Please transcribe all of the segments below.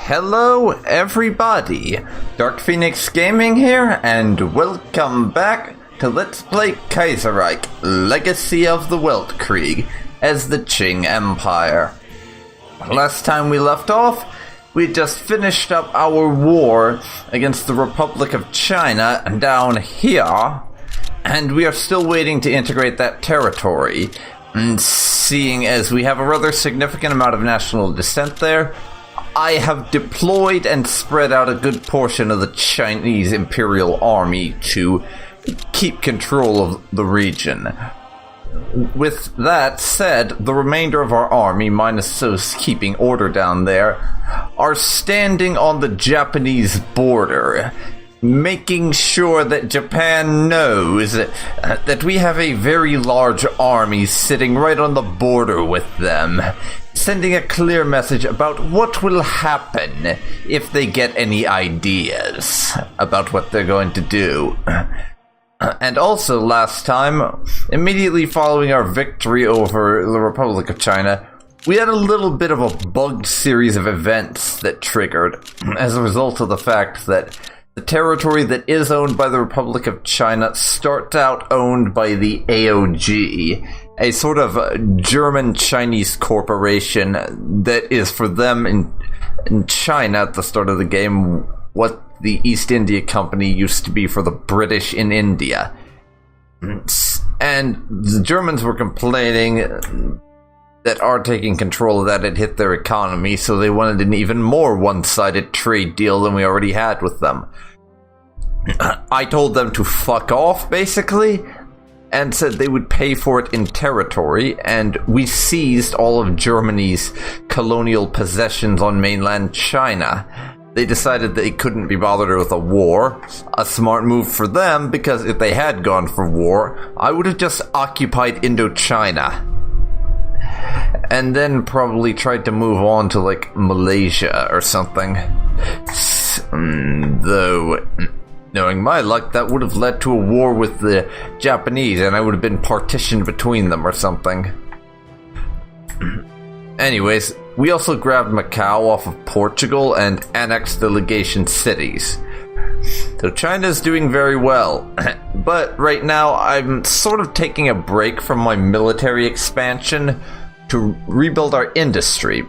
Hello everybody, DarkPhoenix Gaming here, and welcome back to Let's Play Kaiserreich, Legacy of the Weltkrieg, as the Qing Empire. Last time we left off, we just finished up our war against the Republic of China down here, and we are still waiting to integrate that territory. And seeing as we have a rather significant amount of national dissent there, I have deployed and spread out a good portion of the Chinese Imperial Army to keep control of the region. With that said, the remainder of our army, minus those keeping order down there, are standing on the Japanese border, making sure that Japan knows that we have a very large army sitting right on the border with them, sending a clear message about what will happen if they get any ideas about what they're going to do. And also last time, immediately following our victory over the Republic of China, we had a little bit of a bugged series of events that triggered as a result of the fact that the territory that is owned by the Republic of China starts out owned by the AOG, a sort of German-Chinese corporation that is for them in China at the start of the game what the East India Company used to be for the British in India. And the Germans were complaining that our taking control of that had hit their economy, so they wanted an even more one-sided trade deal than we already had with them. I told them to fuck off, basically, and said they would pay for it in territory, and we seized all of Germany's colonial possessions on mainland China. They decided they couldn't be bothered with a war, a smart move for them, because if they had gone for war, I would have just occupied Indochina. And then probably tried to move on to, like, Malaysia or something. Though, knowing my luck, that would have led to a war with the Japanese, and I would have been partitioned between them or something. Anyways, we also grabbed Macau off of Portugal and annexed the legation cities. So China's doing very well, but right now I'm sort of taking a break from my military expansion to rebuild our industry.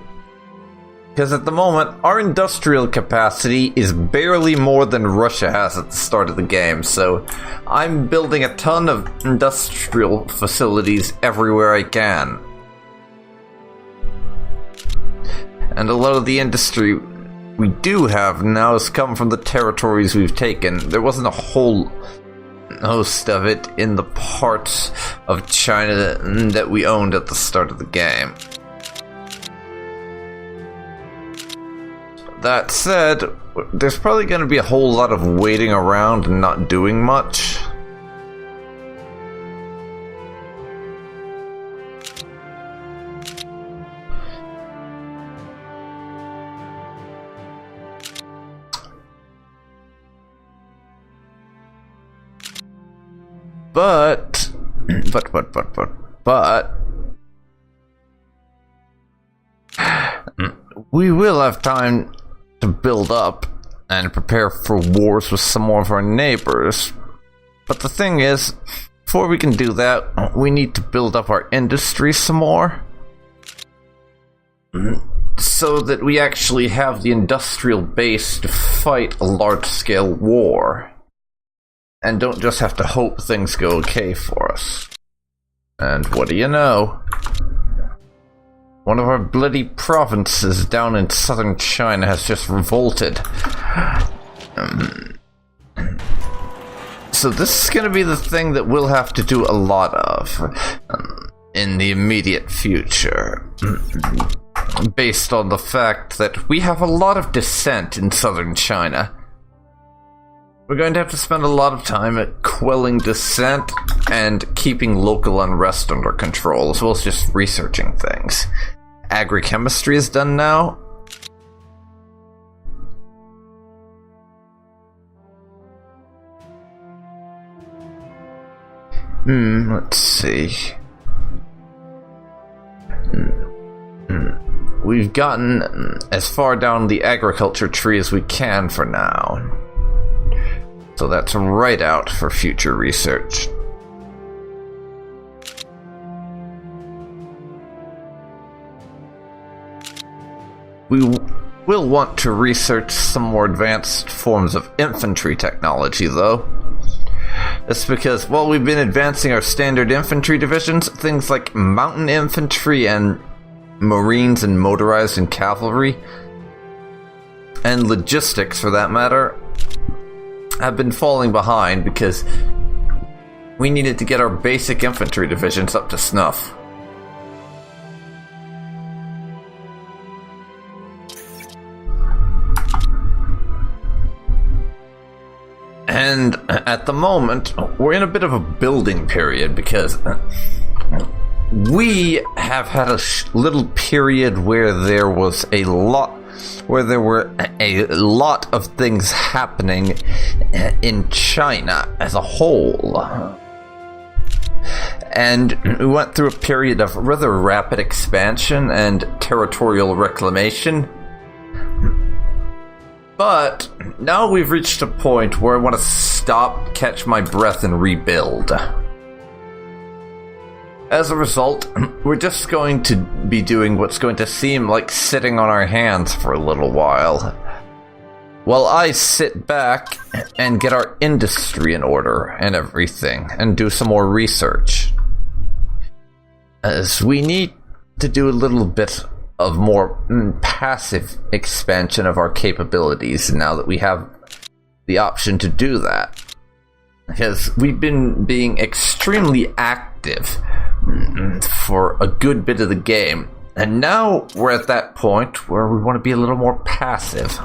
Because at the moment, our industrial capacity is barely more than Russia has at the start of the game, so I'm building a ton of industrial facilities everywhere I can. And a lot of the industry we do have now has come from the territories we've taken. There wasn't a whole host of it in the parts of China that we owned at the start of the game. That said, there's probably going to be a whole lot of waiting around and not doing much. But we will have time to build up and prepare for wars with some more of our neighbors. But the thing is, before we can do that, we need to build up our industry some more, so that we actually have the industrial base to fight a large-scale war. And don't just have to hope things go okay for us. And what do you know? One of our bloody provinces down in southern China has just revolted. So this is going to be the thing that we'll have to do a lot of in the immediate future. Based on the fact that we have a lot of dissent in southern China. We're going to have to spend a lot of time at quelling dissent and keeping local unrest under control, as well as just researching things. Agrochemistry is done now. Let's see. we've gotten as far down the agriculture tree as we can for now. So that's right out for future research. We will want to research some more advanced forms of infantry technology, though. That's because, while we've been advancing our standard infantry divisions, things like mountain infantry and marines and motorized and cavalry, and logistics for that matter, have been falling behind because we needed to get our basic infantry divisions up to snuff. And at the moment, we're in a bit of a building period because we have had a little period where there were a lot of things happening in China as a whole. And we went through a period of rather rapid expansion and territorial reclamation. But now we've reached a point where I want to stop, catch my breath, and rebuild. As a result, we're just going to be doing what's going to seem like sitting on our hands for a little while I sit back and get our industry in order and everything, and do some more research. As we need to do a little bit of more passive expansion of our capabilities now that we have the option to do that. Because we've been being extremely active for a good bit of the game, and now we're at that point where we want to be a little more passive.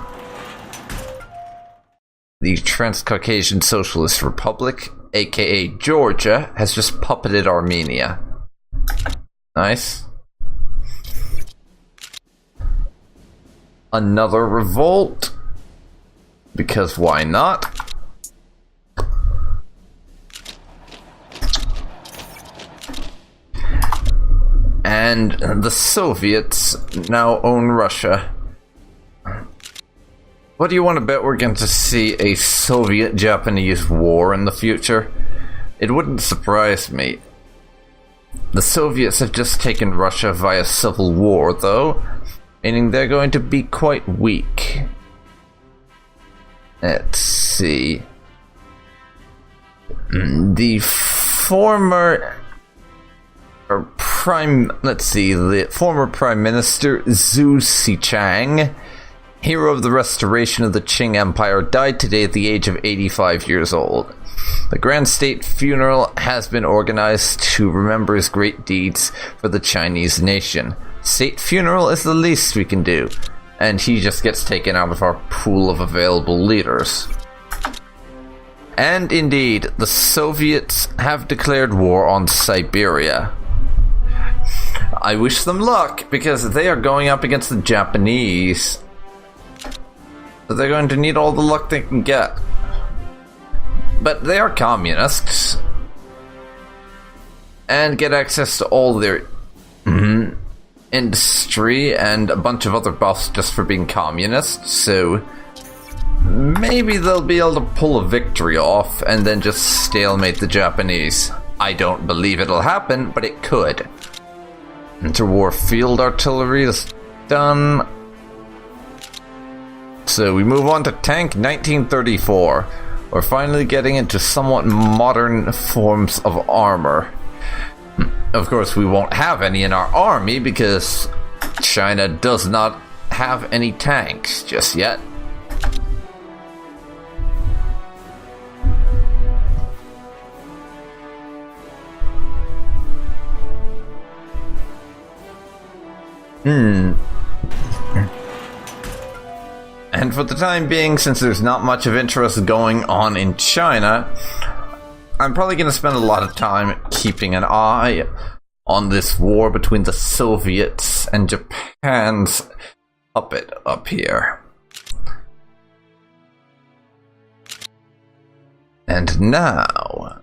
The Transcaucasian Socialist Republic, aka Georgia, has just puppeted Armenia. Nice. Another revolt, because why not? And the Soviets now own Russia. What do you want to bet we're going to see a Soviet-Japanese war in the future? It wouldn't surprise me. The Soviets have just taken Russia via civil war, though, meaning they're going to be quite weak. Let's see. The former Prime Minister Zhu Xichang, hero of the restoration of the Qing Empire, died today at the age of 85 years old. The grand state funeral has been organized to remember his great deeds for the Chinese nation. State funeral is the least we can do, and he just gets taken out of our pool of available leaders. And indeed, the Soviets have declared war on Siberia. I wish them luck, because they are going up against the Japanese. But they're going to need all the luck they can get. But they are communists, and get access to all their industry and a bunch of other buffs just for being communists, so maybe they'll be able to pull a victory off and then just stalemate the Japanese. I don't believe it'll happen, but it could. Interwar field artillery is done. So we move on to Tank 1934. We're finally getting into somewhat modern forms of armor. Of course, we won't have any in our army because China does not have any tanks just yet. And for the time being, since there's not much of interest going on in China, I'm probably going to spend a lot of time keeping an eye on this war between the Soviets and Japan's puppet up here. And now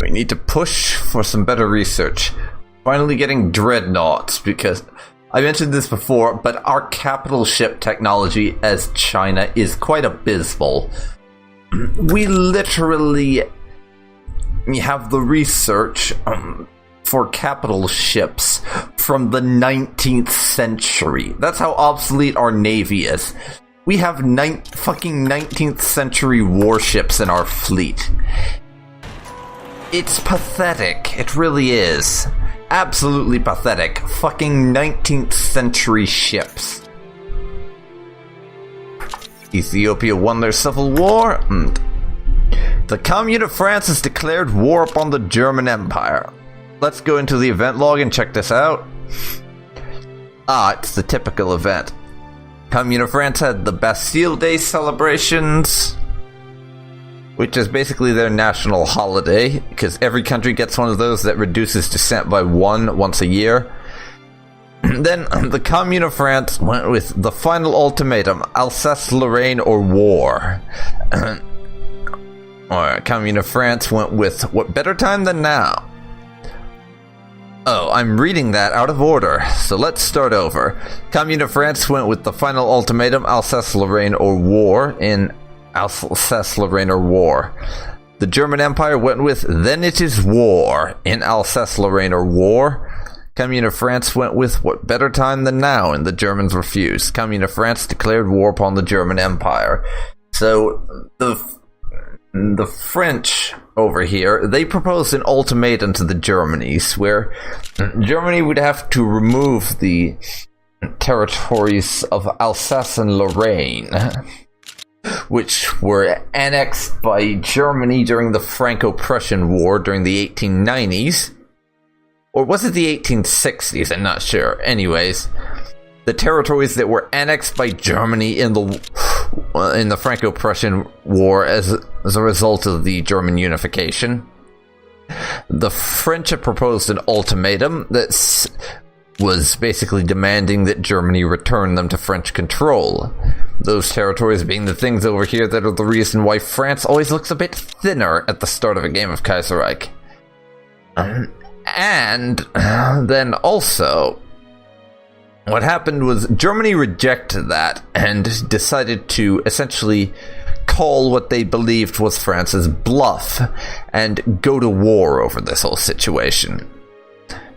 we need to push for some better research. finally getting dreadnoughts, because I mentioned this before, but our capital ship technology as China is quite abysmal. We literally have the research for capital ships from the 19th century. That's how obsolete our navy is. We have fucking 19th century warships in our fleet. It's pathetic. It really is. Absolutely pathetic. Fucking 19th century ships. Ethiopia won their civil war. The Commune of France has declared war upon the German Empire. Let's go into the event log and check this out. It's the typical event. Commune of France had the Bastille Day celebrations, which is basically their national holiday, because every country gets one of those that reduces dissent by one once a year. Then the Commune of France went with the final ultimatum, Alsace-Lorraine or war. Commune of France went with what better time than now? Oh, I'm reading that out of order, so let's start over. Commune of France went with the final ultimatum, Alsace-Lorraine or war, in Alsace-Lorraine or war. The German Empire went with then it is war, in Alsace-Lorraine or war. Commune of France went with what better time than now, and the Germans refused. Commune of France declared war upon the German Empire. So the French over here, they proposed an ultimatum to the Germanies, where Germany would have to remove the territories of Alsace and Lorraine, which were annexed by Germany during the Franco-Prussian War during the 1890s. Or was it the 1860s? I'm not sure. Anyways, the territories that were annexed by Germany in the Franco-Prussian War as a result of the German unification. The French had proposed an ultimatum that was basically demanding that Germany return them to French control. Those territories being the things over here that are the reason why France always looks a bit thinner at the start of a game of Kaiserreich. And then also, what happened was Germany rejected that and decided to essentially call what they believed was France's bluff and go to war over this whole situation.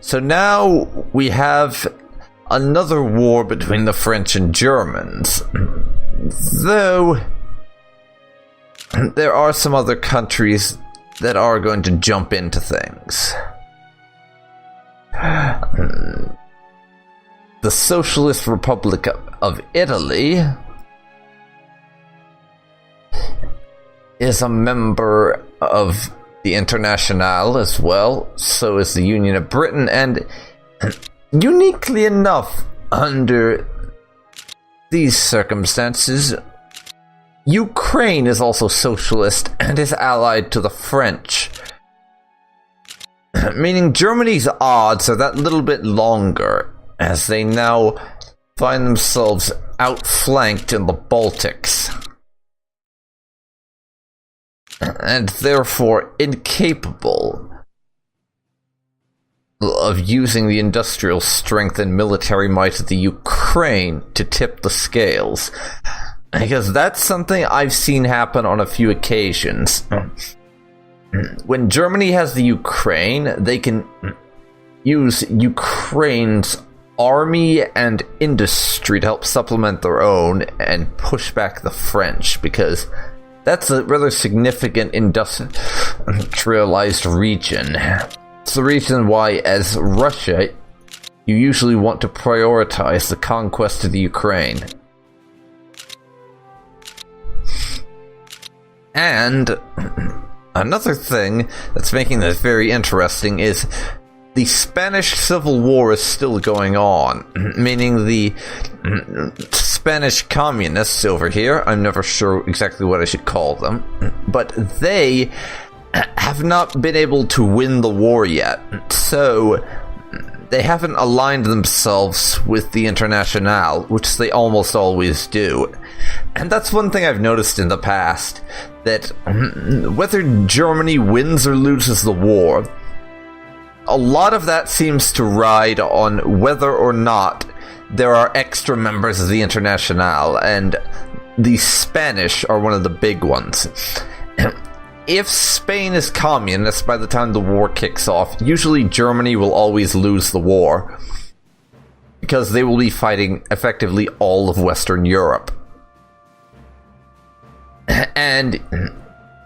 So now we have another war between the French and Germans, though there are some other countries that are going to jump into things. The Socialist Republic of Italy is a member of the Internationale as well, so is the Union of Britain, and uniquely enough, under these circumstances, Ukraine is also socialist and is allied to the French. Meaning Germany's odds are that little bit longer, as they now find themselves outflanked in the Baltics, and therefore incapable of using the industrial strength and military might of the Ukraine to tip the scales. Because that's something I've seen happen on a few occasions. When Germany has the Ukraine, they can use Ukraine's army and industry to help supplement their own and push back the French, because that's a rather significant industrialized region. It's the reason why, as Russia, you usually want to prioritize the conquest of the Ukraine. And another thing that's making this very interesting is the Spanish Civil War is still going on, meaning the Spanish communists over here, I'm never sure exactly what I should call them, but they have not been able to win the war yet, so they haven't aligned themselves with the Internationale, which they almost always do. And that's one thing I've noticed in the past, that whether Germany wins or loses the war, a lot of that seems to ride on whether or not there are extra members of the Internationale, and the Spanish are one of the big ones. If Spain is communist by the time the war kicks off, usually Germany will always lose the war, because they will be fighting effectively all of Western Europe. And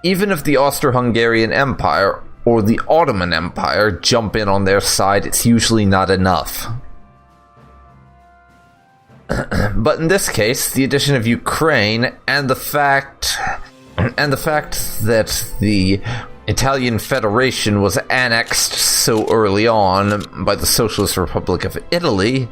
even if the Austro-Hungarian Empire or the Ottoman Empire jump in on their side, it's usually not enough. But in this case, the addition of Ukraine and the fact that the Italian Federation was annexed so early on by the Socialist Republic of Italy,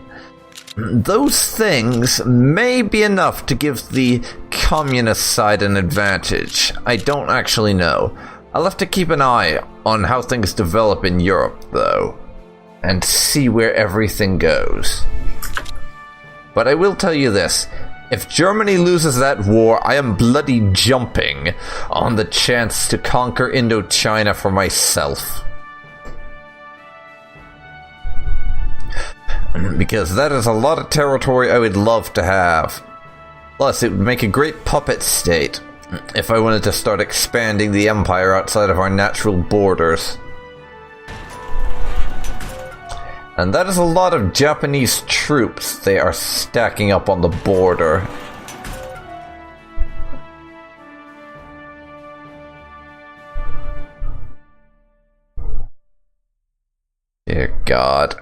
those things may be enough to give the communist side an advantage. I don't actually know. I'll have to keep an eye on how things develop in Europe, though, and see where everything goes. But I will tell you this. If Germany loses that war, I am bloody jumping on the chance to conquer Indochina for myself. Because that is a lot of territory I would love to have. Plus, it would make a great puppet state if I wanted to start expanding the empire outside of our natural borders. And that is a lot of Japanese troops they are stacking up on the border. Dear God.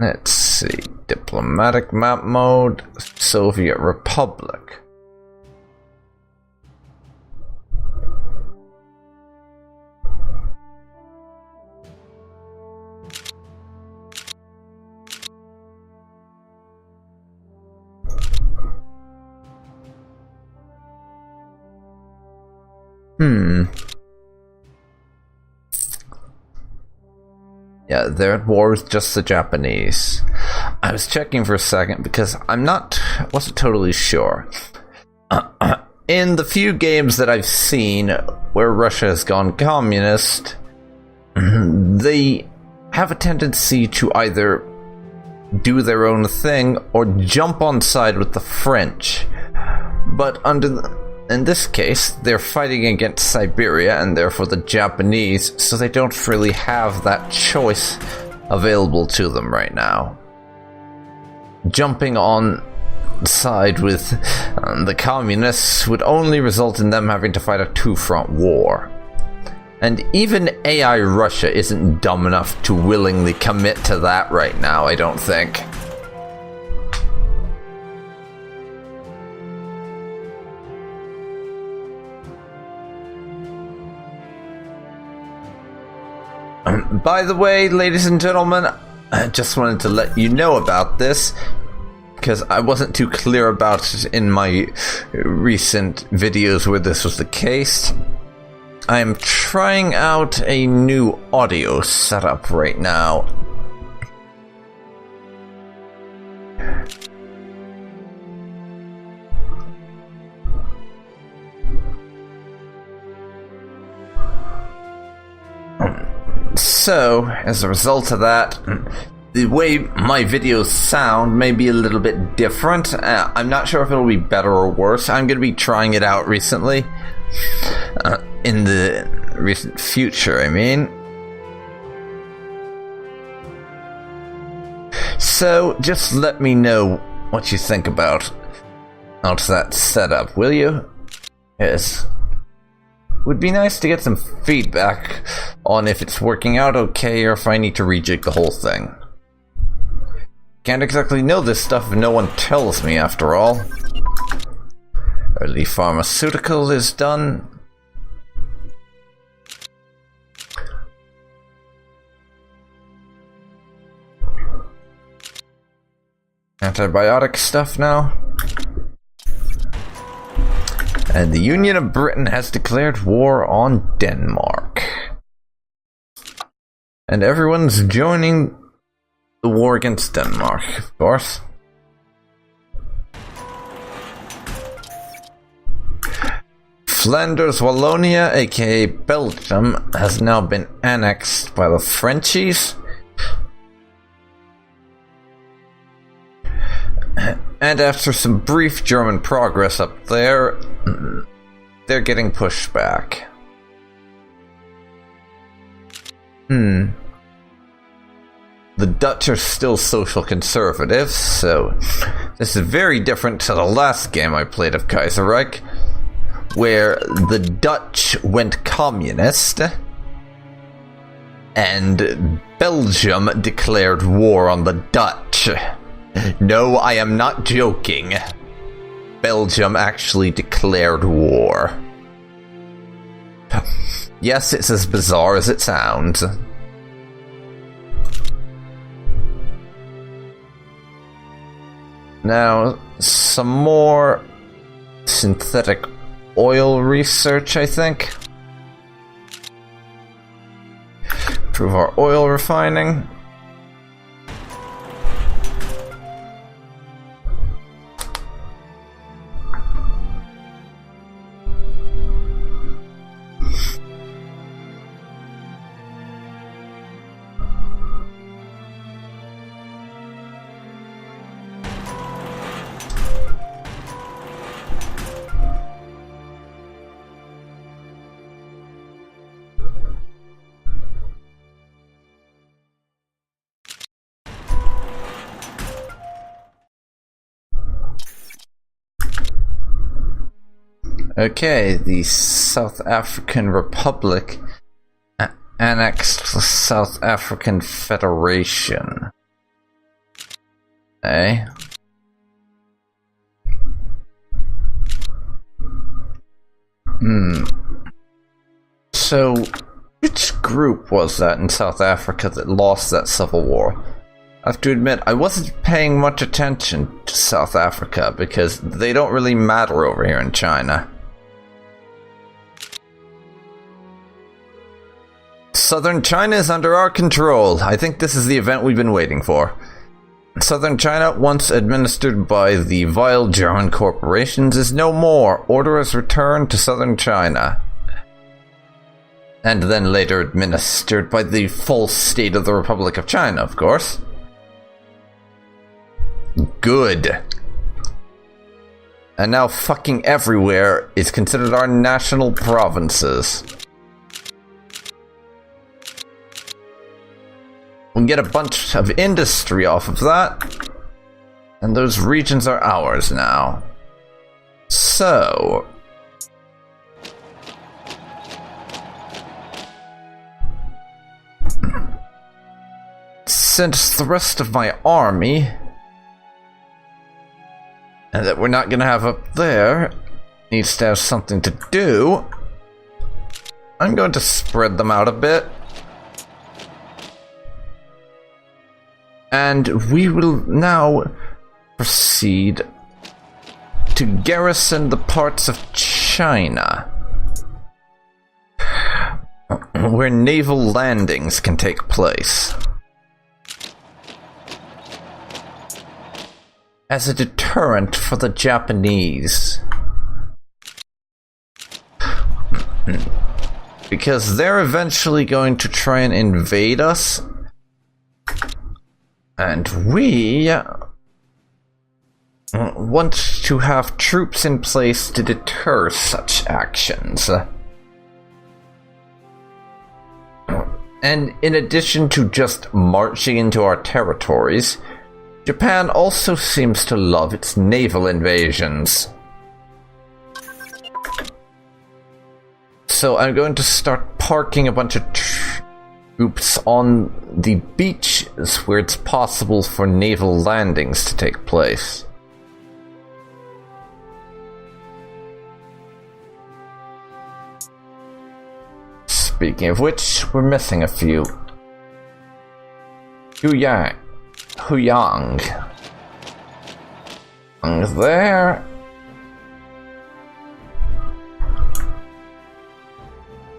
Let's see. Diplomatic map mode. Soviet Republic. Yeah, they're at war with just the Japanese. I was checking for a second because wasn't totally sure. In the few games that I've seen where Russia has gone communist, they have a tendency to either do their own thing or jump on side with the French. But in this case, they're fighting against Siberia and therefore the Japanese, so they don't really have that choice available to them right now. Jumping on side with the communists would only result in them having to fight a two-front war. And even AI Russia isn't dumb enough to willingly commit to that right now, I don't think. By the way, ladies and gentlemen, I just wanted to let you know about this, because I wasn't too clear about it in my recent videos where this was the case. I am trying out a new audio setup right now. So, as a result of that, the way my videos sound may be a little bit different. I'm not sure if it'll be better or worse. I'm going to be trying it out recently. In the recent future, I mean. So, just let me know what you think about that setup, will you? Yes. Would be nice to get some feedback on if it's working out okay or if I need to rejig the whole thing. Can't exactly know this stuff if no one tells me, after all. Early pharmaceutical is done. Antibiotic stuff now. And the Union of Britain has declared war on Denmark. And everyone's joining the war against Denmark, of course. Flanders Wallonia, aka Belgium, has now been annexed by the Frenchies. And after some brief German progress up there, they're getting pushed back. The Dutch are still social conservatives, so this is very different to the last game I played of Kaiserreich, where the Dutch went communist and Belgium declared war on the Dutch. No, I am not joking. Belgium actually declared war. Yes, it's as bizarre as it sounds. Now, some more synthetic oil research, I think. Improve our oil refining. Okay, the South African Republic annexed the South African Federation. Okay. So, which group was that in South Africa that lost that civil war? I have to admit, I wasn't paying much attention to South Africa because they don't really matter over here in China. Southern China is under our control. I think this is the event we've been waiting for. Southern China, once administered by the vile German corporations, is no more. Order is returned to Southern China. And then later administered by the false state of the Republic of China, of course. Good. And now fucking everywhere is considered our national provinces. We can get a bunch of industry off of that, and those regions are ours now. So, since the rest of my army, and that we're not gonna have up there, needs to have something to do, I'm going to spread them out a bit. And we will now proceed to garrison the parts of China where naval landings can take place as a deterrent for the Japanese. Because they're eventually going to try and invade us. And we want to have troops in place to deter such actions. And in addition to just marching into our territories, Japan also seems to love its naval invasions. So I'm going to start parking a bunch of troops on the beaches where it's possible for naval landings to take place. Speaking of which, we're missing a few. Huyang. There.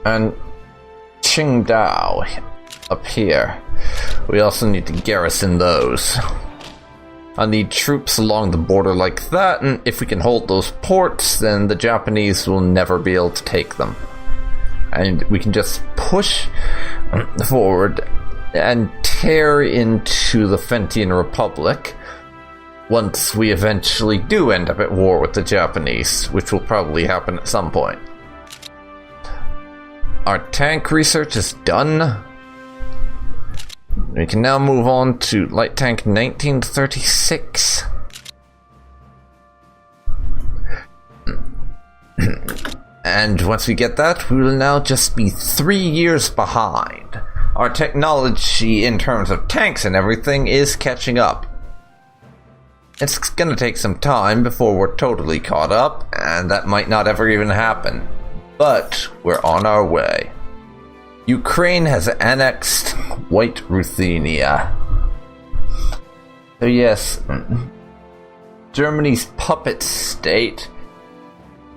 And Qingdao up here. We also need to garrison those. I need troops along the border like that, and if we can hold those ports, then the Japanese will never be able to take them. And we can just push forward and tear into the Fentian Republic once we eventually do end up at war with the Japanese, which will probably happen at some point. Our tank research is done. We can now move on to light tank 1936. And once we get that, we will now just be 3 years behind. Our technology in terms of tanks and everything is catching up. It's gonna take some time before we're totally caught up, and that might not ever even happen. But we're on our way. Ukraine has annexed White Ruthenia. So yes, Germany's puppet state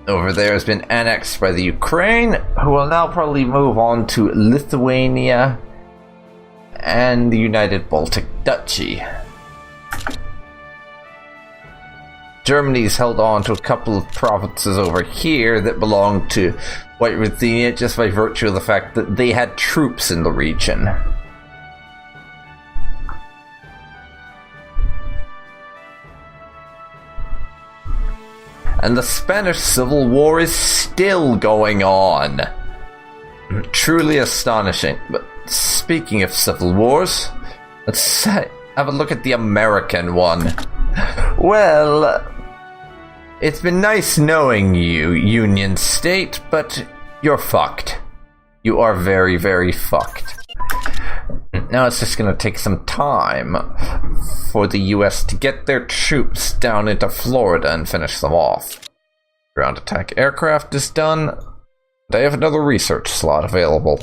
over there has been annexed by the Ukraine, who will now probably move on to Lithuania and the United Baltic Duchy. Germany's held on to a couple of provinces over here that belong to White Ruthenia just by virtue of the fact that they had troops in the region. And the Spanish Civil War is still going on. Truly astonishing. But speaking of civil wars, let's have a look at the American one. Well, it's been nice knowing you, Union State, but you're fucked. You are very, very fucked. Now it's just going to take some time for the US to get their troops down into Florida and finish them off. Ground attack aircraft is done. I have another research slot available.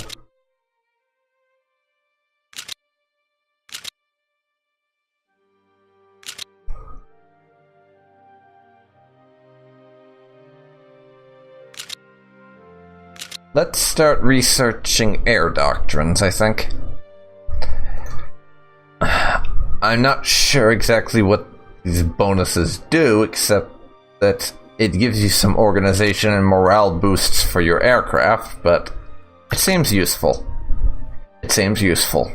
Let's start researching air doctrines, I think. I'm not sure exactly what these bonuses do, except that it gives you some organization and morale boosts for your aircraft, but it seems useful. It seems useful.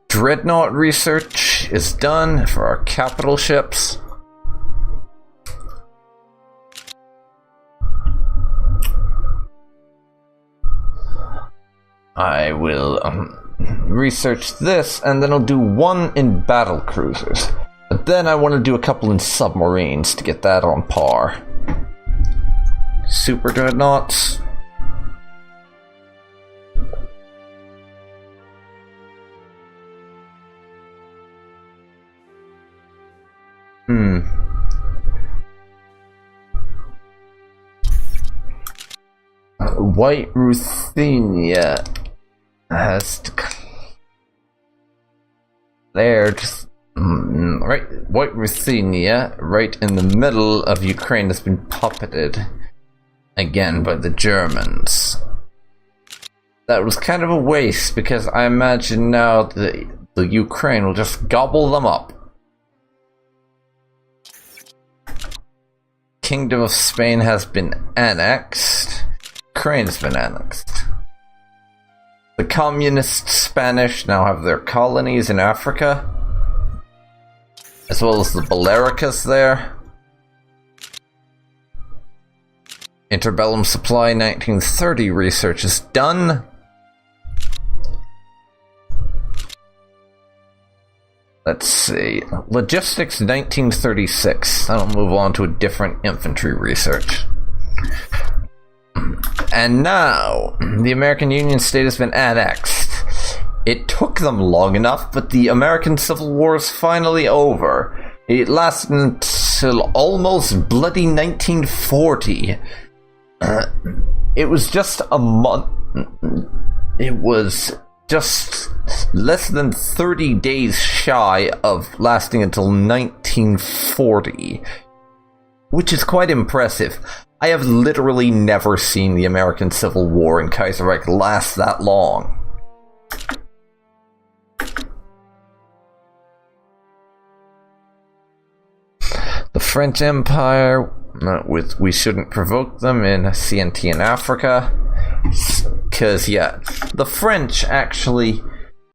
Dreadnought research is done for our capital ships. I will research this, and then I'll do one in battle cruisers. But then I want to do a couple in submarines to get that on par. Super dreadnoughts. White Ruthenia has declared White Ruthenia, right in the middle of Ukraine, has been puppeted again by the Germans. That was kind of a waste, because I imagine now the Ukraine will just gobble them up. Kingdom of Spain has been annexed. Ukraine has been annexed. The communist Spanish now have their colonies in Africa, as well as the Balericas there. Interbellum Supply 1930 research is done. Let's see. Logistics 1936. That'll move on to a different infantry research. And now, the American Union State has been annexed. It took them long enough, but the American Civil War is finally over. It lasted until almost bloody 1940. It was just a month. It was just less than 30 days shy of lasting until 1940, which is quite impressive. I have literally never seen the American Civil War in Kaiserreich last that long. The French Empire, we shouldn't provoke them in CNT in Africa. Because, yeah, the French actually